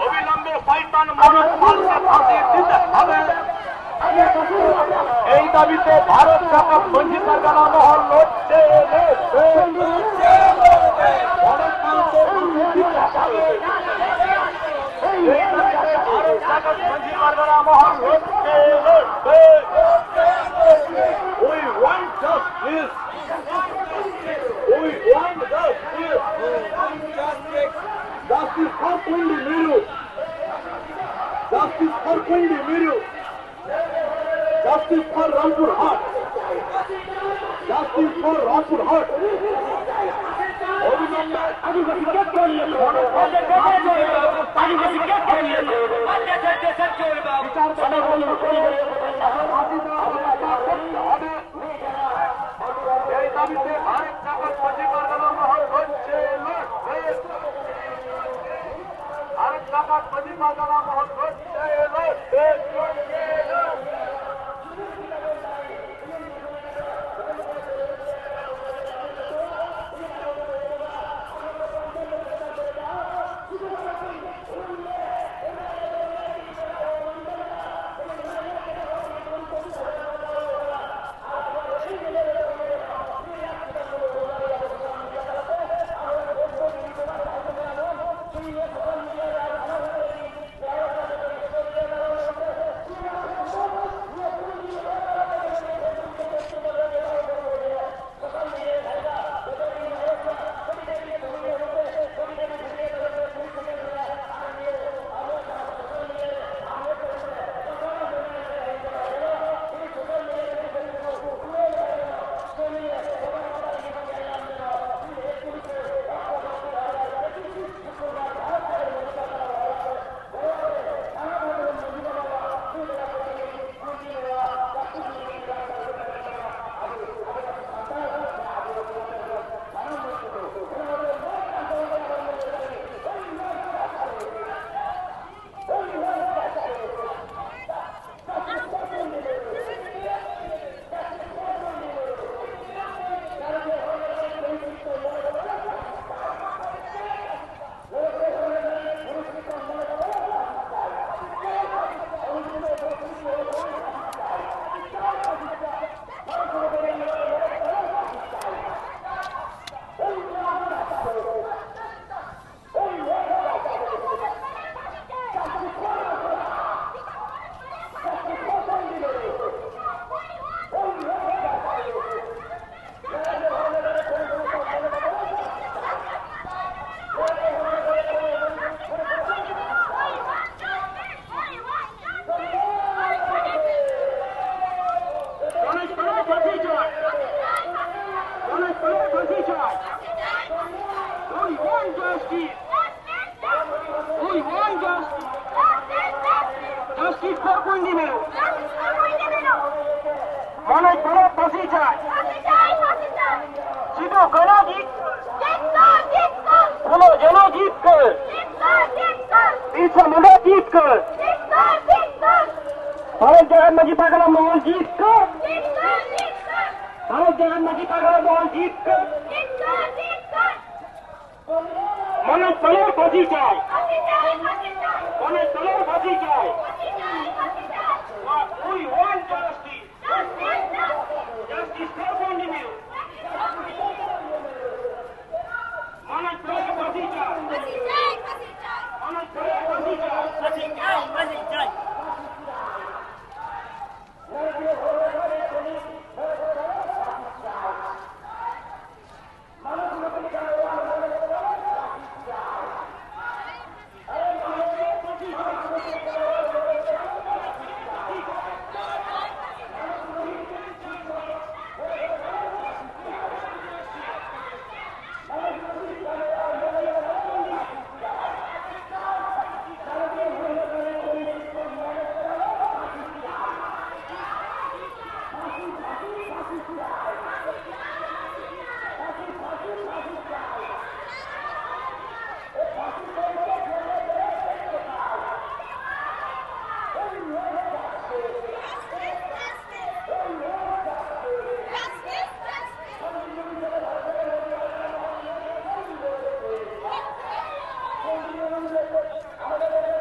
অবিলম্বে শয়তান মানুষকে ফাঁসি দিতে হবে। এই দাবিতে ভারত সরকার বঞ্চিত কারখানা মহল লড়ছে। ভারত সরকার বঞ্চিত কারখানা মহল লড়ছে। We want justice. We want justice. Justice for Kundi Miru. Justice for Kundi Miru. Justice for Rampur Hat. Justice for Rampur Hat. অবিলম্বে আদিবাসীকে চলবে, আদিবাসীকে চলবে, দেশের চলবে, বিচার হবে। এই দাবিতে ভারত সরকার বঞ্চিত কারখানা মহল লড়ছে। ভারত সরকার বঞ্চিত কারখানা মহল লড়ছে। মনে করো ফাঁসি চাই। তারেক জাহান মাঝি পাগলা মহল জিত কর, তারেক জাহান মাঝি পাগলা মহল জিত কর। মনের তলের ফাঁসি চাই, মনের তলের ফাঁসি চাই। We want justice. Justice for Bondimir. মনের তলের ফাঁসি চাই, মনের তলের ফাঁসি চাই। আমাদের